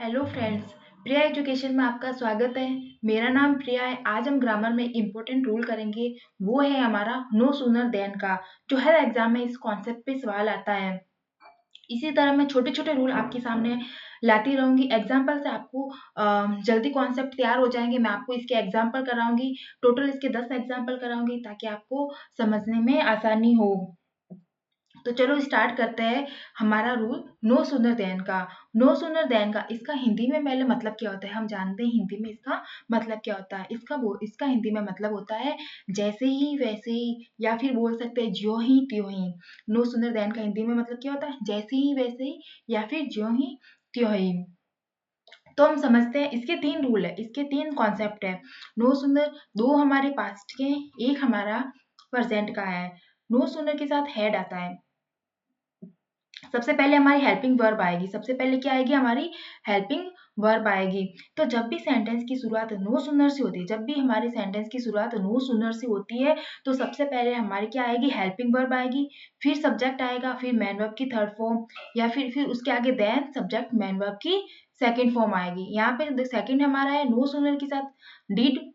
Hello friends, प्रिया education में आपका स्वागत है। मेरा नाम प्रिया है। आज हम ग्रामर में इम्पोर्टेंट रूल करेंगे। वो है हमारा नो सूनर देन का, जो हर एग्जाम में इस कॉन्सेप्ट पे सवाल आता है। इसी तरह मैं छोटे छोटे रूल आपके सामने लाती रहूंगी। एग्जाम्पल से आपको जल्दी कॉन्सेप्ट तैयार हो जाएंगे। मैं आपको इसके एग्जाम्पल कराऊंगी। टोटल इसके 10 एग्जाम्पल कराऊंगी ताकि आपको समझने में आसानी हो। तो चलो स्टार्ट करते हैं। हमारा रूल नो सूनर देन का। नो सूनर देन का इसका हिंदी में पहले मतलब क्या होता है हम जानते हैं। हिंदी में इसका मतलब क्या होता है, इसका हिंदी में मतलब होता है जैसे ही वैसे ही, या फिर बोल सकते हैं ज्यों ही त्यों ही। नो सूनर देन का हिंदी में मतलब क्या होता है, जैसे ही वैसे ही या फिर ज्यों ही त्यों ही। तो हम समझते हैं इसके 3 रूल है, इसके 3 कॉन्सेप्ट है। नो सूनर, 2 हमारे पास्ट के, एक हमारा प्रेजेंट का है। नो सूनर के साथ हेड आता है। सबसे पहले हमारी हेल्पिंग वर्ब आएगी। सबसे पहले क्या आएगी, हमारी हेल्पिंग वर्ब आएगी। तो जब भी सेंटेंस की शुरुआत नो सूनर से होती है, जब भी हमारे सेंटेंस की शुरुआत नो सूनर से होती है, तो सबसे पहले हमारी क्या आएगी, हेल्पिंग वर्ब आएगी। फिर सब्जेक्ट आएगा, फिर मैन वर्ब की थर्ड फॉर्म, या फिर उसके आगे देन सब्जेक्ट मैन वर्ब की सेकेंड फॉर्म आएगी। यहाँ पे सेकेंड हमारा है नो सूनर के साथ डिड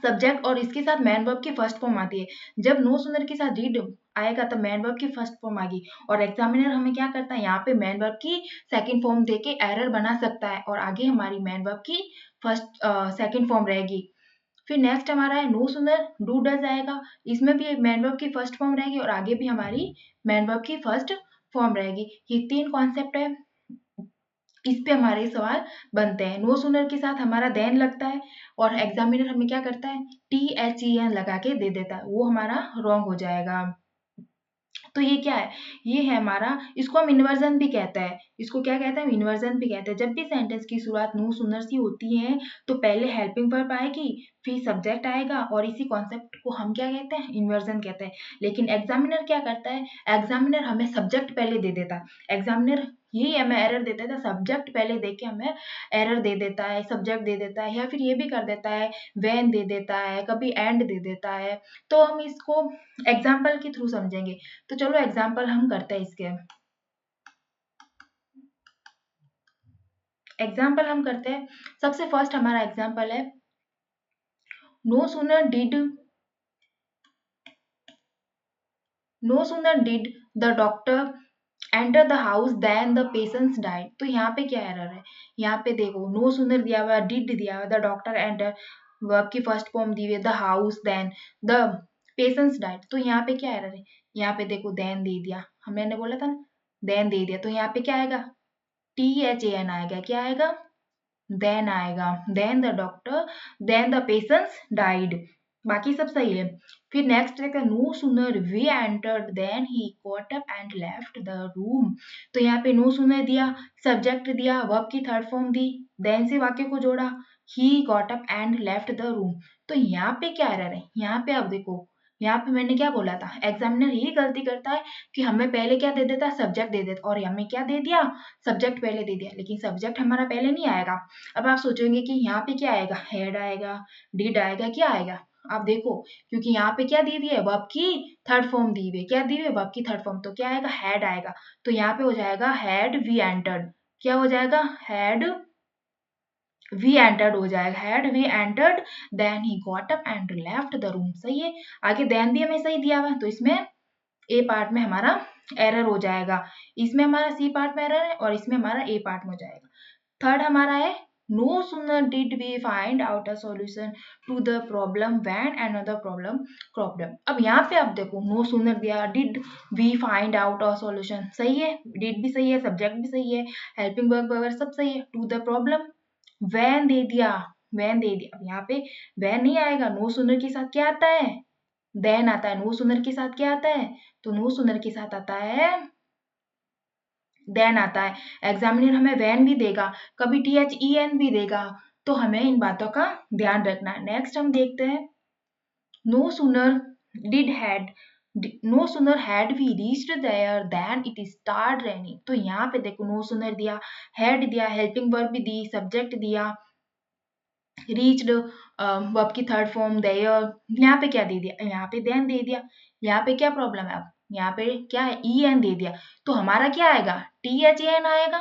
सब्जेक्ट, और इसके साथ मैन वर्ब की फर्स्ट फॉर्म आती है। जब नो सूनर के साथ डिड आएगा तब मैन वर्ब की फर्स्ट फॉर्म आएगी, और एग्जामिनर हमें क्या करता है, यहाँ पे मैन वर्ब की सेकंड फॉर्म देके एरर बना सकता है, और आगे हमारी मैन वर्ब की फर्स्ट सेकंड फॉर्म रहेगी। फिर नेक्स्ट हमारा है नो सूनर डू डज आएगा। इसमें भी मैन वर्ब की फर्स्ट फॉर्म रहेगी, और आगे भी हमारी मैन वर्ब की फर्स्ट फॉर्म रहेगी। ये 3 कॉन्सेप्ट है, इस पे हमारे सवाल बनते हैं। नो सूनर के साथ हमारा देन लगता है, और एग्जामिनर हमें क्या करता है, THEN लगा के दे देता है, वो हमारा रॉन्ग हो जाएगा। तो ये क्या है, ये है हमारा, इसको हम इन्वर्जन भी कहते हैं। इसको क्या कहते हैं, इन्वर्जन भी कहते हैं। जब भी सेंटेंस की शुरुआत नो सूनर सी होती है तो पहले हेल्पिंग वर्ब आएगी, फिर सब्जेक्ट आएगा, और इसी कॉन्सेप्ट को हम क्या कहते हैं, इन्वर्जन कहते हैं। लेकिन एग्जामिनर क्या करता है, एग्जामिनर हमें सब्जेक्ट पहले दे देता है। एग्जामिनर यही हमें एरर देता था, सब्जेक्ट पहले दे के हमें एरर दे देता है, सब्जेक्ट दे देता है, या फिर ये भी कर देता है व्हेन दे देता है, कभी एंड दे देता है। तो हम इसको एग्जाम्पल के थ्रू समझेंगे। तो चलो एग्जाम्पल हम करते हैं इसके। एग्जाम्पल हम करते हैं। सबसे फर्स्ट हमारा एग्जाम्पल है no sooner did the doctor enter the house then the patients died. तो यहाँ पे क्या एरर है, यहाँ पे देखो नो सूनर दिया हुआ, डिड दिया हुआ, द डॉक्टर एंटर वर्ब की फर्स्ट फॉर्म दी हुई है, the house then the patients died. तो यहाँ पे क्या एरर है, यहाँ पे देखो देन दे दिया, हमने बोला था ना देन दे दिया, तो यहाँ पे क्या आएगा, THAN आएगा। क्या आएगा, देन आएगा, then the doctor then the patients died. बाकी सब सही है। फिर नेक्स्ट है no sooner we entered then he got up and left the room. तो यहाँ पे नो सूनर दिया, सब्जेक्ट दिया, वर्ब की थर्ड फॉर्म दी, देन से वाक्य को जोड़ा, he got up and left the room. तो यहाँ पे क्या एरर है, यहाँ पे आप देखो, यहाँ पे मैंने क्या बोला था, एग्जामिनर यही गलती करता है कि हमें पहले क्या दे देता है, सब्जेक्ट दे देता, और हमें क्या दे दिया, सब्जेक्ट पहले दे दिया, लेकिन सब्जेक्ट हमारा पहले नहीं आएगा। अब आप सोचेंगे कि यहाँ पे क्या आएगा, हेड आएगा, डिड आएगा, क्या आएगा। आप देखो, क्योंकि यहाँ पे क्या दी हुई है, वर्ब की थर्ड फॉर्म दी हुई है। क्या दी हुई है, वर्ब की थर्ड फॉर्म, तो क्या आएगा, हेड आएगा। तो यहाँ पे हो जाएगा हैड वी एंटर्ड। क्या हो जाएगा, हैड वी एंटर्ड हो जाएगा, had we entered then he got up and left the room. सही है। आगे देन भी हमें सही दिया हुआ है, तो इसमें ए पार्ट में हमारा एरर हो जाएगा, इसमें हमारा सी पार्ट में एरर है, और इसमें हमारा ए पार्ट में हो जाएगा। थर्ड हमारा है no sooner did we find out a solution to the problem when another problem cropped up. अब यहाँ पे आप देखो नो सूनर दिया, did we find out a solution, सही है, डिड भी सही है, सब्जेक्ट भी सही है, हेल्पिंग वर्ब वगैरह सब सही है। To the problem when they दिया, व्हेन दे दिया। अब यहाँ पे व्हेन नहीं आएगा, नो सूनर के साथ क्या आता है, देन आता है। नो सूनर के साथ क्या आता है, तो नो सूनर के साथ आता है देन आता है। एग्जामिनर हमें व्हेन भी देगा, कभी THEN भी देगा, तो हमें इन बातों का ध्यान रखना है। नेक्स्ट हम देखते हैं no sooner did had no sooner had we reached there then it start raining. तो यहाँ पे देखो नो सूनर दिया, हैड दिया, हेल्पिंग वर्ब भी दी, सब्जेक्ट दिया, रीच्ड वर्ब की थर्ड फॉर्म देयर। यहाँ पे क्या दे दिया, यहाँ पे देन दे दिया। यहाँ पे क्या प्रॉब्लम है, अब यहाँ पे क्या है, EN दे दिया, तो हमारा क्या आएगा, THAN आएगा।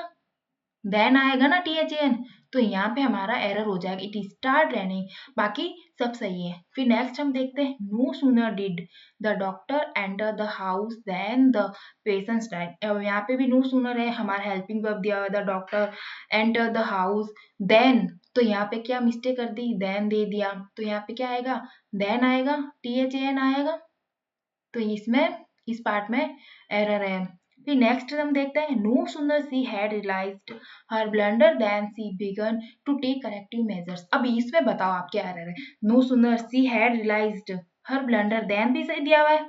देन आएगा ना THAN, तो यहाँ पे हमारा एरर हो जाएगा, इट स्टार्ट रनिंग। बाकी सब सही है। फिर नेक्स्ट हम देखते हैं, no sooner did the doctor enter the house then the patients died. अब यहाँ पे भी नो सूनर है, हमारा हेल्पिंग वर्ब दिया हुआ the doctor enter the house then, तो यहाँ पे क्या मिस्टेक कर दी, देन दे दिया, तो यहाँ पे क्या आएगा, देन आएगा, THAN आएगा। तो इसमें इस पार्ट में एरर है। फिर नेक्स्ट हम देखते हैं, no sooner she had realised her blunder then she began to take corrective measures. अब इसमें बताओ आप क्या एरर है, no sooner she had realised her blunder, then भी सही दिया हुआ है,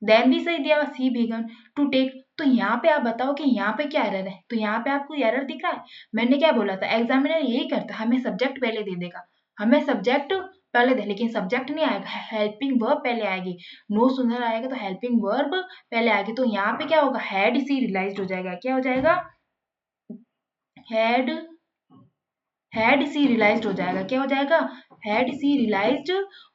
देन भी सही दिया हुआ, सी बिगन टू टेक, तो यहाँ पे आप बताओ कि यहाँ पे क्या एरर है। तो यहाँ पे आपको एरर दिख रहा है, मैंने क्या बोला था, एग्जामिनर यही करता है, हमें सब्जेक्ट पहले दे देगा, हमें सब्जेक्ट पहले दे, लेकिन सब्जेक्ट नहीं आएगा, हेल्पिंग वर्ब पहले आएगी। नो सूनर आएगा तो हेल्पिंग वर्ब पहले आएगी, तो यहाँ पे क्या होगा, हैड सी रियलाइज्ड हो जाएगा, क्या हो जाएगा, हैड हैड सी रियलाइज्ड हो जाएगा, क्या हो जाएगा, हैड सी रियलाइज्ड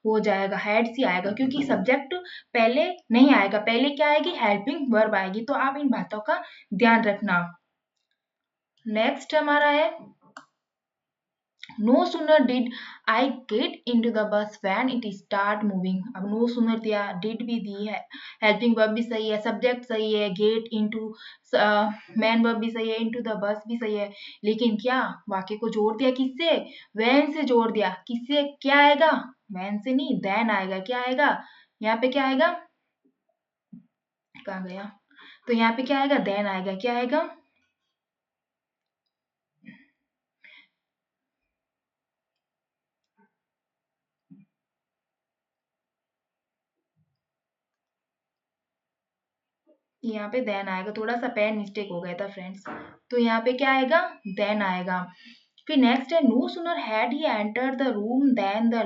हो जाएगा, हैड सी आएगा, क्योंकि सब्जेक्ट पहले नहीं आएगा, पहले क्या आएगी, हेल्पिंग वर्ब आएगी। तो आप इन बातों का ध्यान रखना। नेक्स्ट हमारा है, no sooner did I get into the bus when it start moving. अब नो सूनर दिया, डिड भी दी है, हेल्पिंग वर्ब भी सही है, सब्जेक्ट सही है, गेट इनटू मैन वर्ब भी सही है, इनटू द बस भी सही है, लेकिन क्या वाक्य को जोड़ दिया किससे, वैन से जोड़ दिया, किससे, क्या आएगा, वैन से नहीं, देन आएगा, क्या आएगा, यहाँ पे क्या आएगा, कहाँ गया, तो यहाँ पे क्या आएगा, देन आएगा, क्या आएगा, यहाँ पे देन आएगा, थोड़ा सा पेन मिस्टेक हो गया था फ्रेंड्स, तो यहाँ पे क्या आएगा, देन आएगा। फिर नेक्स्ट है, no sooner had he entered the room then the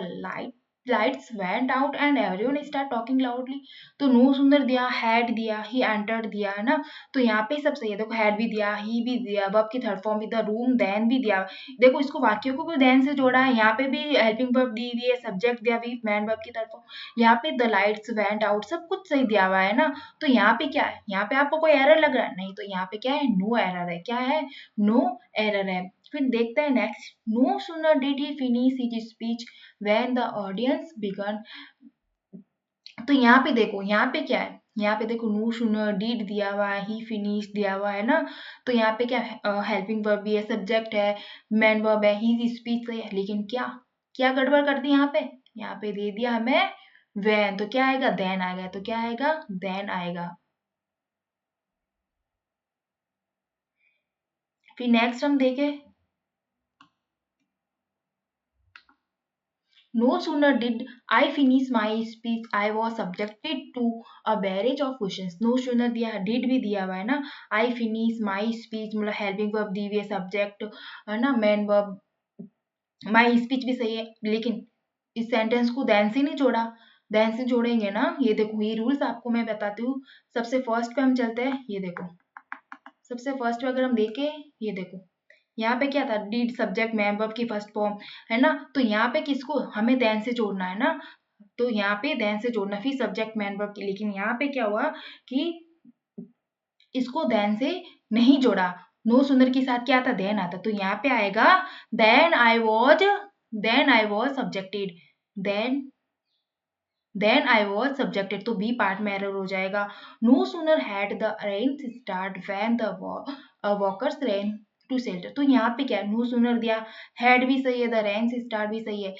lights went out and everyone start talking loudly. तो नो सूनर दिया, हैड दिया, ही एंटर्ड दिया है ना, तो यहाँ पे सब सही है, देखो हैड भी दिया, ही भी दिया, वर्ब की थर्ड फॉर्म भी, द रूम देन भी दिया, देखो इसको वाक्यों को भी देन से जोड़ा है, यहाँ पे भी हेल्पिंग वर्ब दी हुई है, सब्जेक्ट दिया हुई मैन वर्ब की थर्ड फॉर्म, यहाँ पे द लाइट्स वेंट आउट, सब कुछ सही दिया हुआ है ना। तो यहाँ पे क्या है, यहाँ पे आपको कोई एरर लग रहा है नहीं, तो यहाँ पे क्या है, नो एरर है, क्या है, नो एरर है। फिर देखते हैं next, no sooner did he finish his speech when the audience began. तो यहाँ पे देखो, यहाँ पे क्या है, यहाँ पे देखो नो सूनर डिड दिया हुआ है, ही फिनिश दिया हुआ है ना, तो यहाँ पे क्या है, हेल्पिंग वर्ब भी है, सब्जेक्ट है, मैन वर्ब है, ही स्पीच है, लेकिन क्या क्या गड़बड़ कर दी यहाँ पे दे दिया हमें वैन, तो क्या आएगा, देन आएगा, तो क्या आएगा, देन आएगा। फिर नेक्स्ट हम देखें, no sooner did I finish my speech, I was subjected to a barrage of questions. No sooner दिया है, did भी दिया हुआ है ना, I finish my speech मतलब helping verb दी हुई है, subject है ना, main verb, my speech भी सही है, लेकिन इस सेंटेंस को देन से नहीं जोड़ा, देन से जोड़ेंगे ना, ये देखो ये रूल्स आपको मैं बताती हूँ। सबसे फर्स्ट पे हम चलते हैं, ये देखो सबसे फर्स्ट पे अगर हम देखें, ये देखो यहाँ पे क्या था, डीड सब्जेक्ट मैन वर्ब की फर्स्ट फॉर्म है ना, तो यहाँ पे किसको हमें देन से जोड़ना है ना, तो यहाँ पे देन से जोड़ना, फिर सब्जेक्ट मैन वर्ब की, लेकिन यहाँ पे क्या हुआ कि इसको देन से नहीं जोड़ा, नो सुंदर के साथ क्या आता, देन आता, तो यहाँ पे आएगा then I was subjected, then I was subjected, तो बी पार्ट में एरर हो जाएगा। No sooner had the rain start when the walkers ran to shelter, तो यहाँ पे क्या है, नो सूनर दिया, हैड भी सही है, द रेन स्टार्ट भी सही है,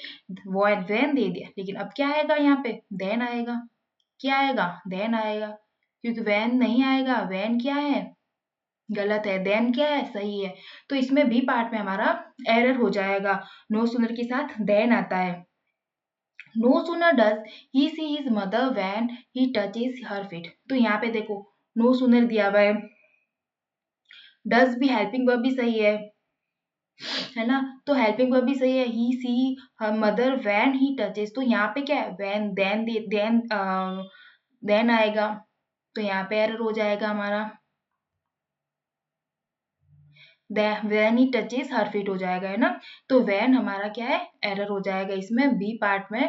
वैन दे दिया, लेकिन अब क्या आएगा यहाँ पे, देन आएगा, क्या आएगा, देन आएगा, क्योंकि वैन नहीं आएगा, वैन क्या है, गलत है, देन क्या है, सही है, तो इसमें बी पार्ट में हमारा एरर हो जाएगा, नो सूनर के साथ देन आता है। No sooner does he see his mother when he touches her feet, तो यहाँ पे देखो no sooner दिया हुआ है, does भी हेल्पिंग वर्ब भी सही है ना, तो हेल्पिंग वर्ब भी सही है, he see her mother when he touches, तो यहाँ पे क्या है, when then आएगा, तो यहाँ पे एरर हो जाएगा हमारा, when he touches her feet हो जाएगा है ना, तो when हमारा क्या है, एरर हो जाएगा, इसमें बी पार्ट में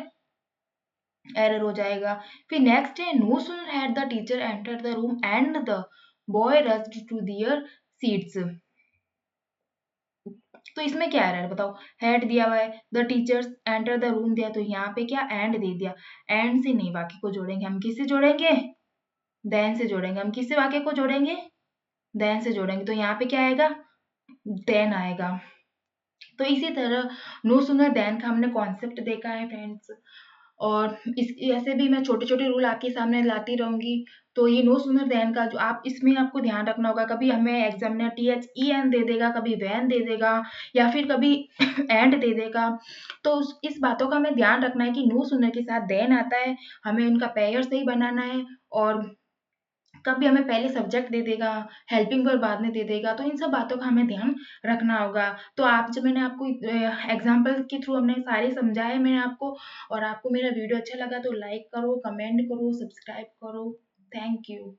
एरर हो जाएगा। फिर नेक्स्ट है, no sooner had the teacher enter the room and the boy rushed to their seats, तो इसमें क्या एरर है बताओ। हैड दिया हुआ है, the teachers enter the room दिया, तो यहाँ पे क्या एंड दे दिया। एंड से नहीं वाक्य को जोड़ेंगे, हम किससे जोड़ेंगे, देन से जोड़ेंगे। हम किससे वाक्य को जोड़ेंगे, देन से जोड़ेंगे, तो यहाँ पे क्या आएगा, देन आएगा। तो इसी तरह नो सुनर देन का हमने कॉन्सेप्ट देखा है फ्रेंड्स, और इस ऐसे भी मैं छोटे छोटे रूल आपके सामने लाती रहूंगी। तो ये नो सुनर देन का जो आप इसमें आपको ध्यान रखना होगा, कभी हमें एग्जामिनर THEN दे देगा, कभी वैन दे देगा, या फिर कभी एंड दे देगा। तो इस बातों का हमें ध्यान रखना है कि नो सुनर के साथ देन आता है, हमें उनका पेयर सही बनाना है। और कभी हमें पहले सब्जेक्ट दे देगा, हेल्पिंग वर्ब बाद में दे देगा, तो इन सब बातों का हमें ध्यान रखना होगा। तो आप जब मैंने आपको एग्जाम्पल के थ्रू हमने सारे समझाए मैंने आपको, और आपको मेरा वीडियो अच्छा लगा तो लाइक करो, कमेंट करो, सब्सक्राइब करो। Thank you.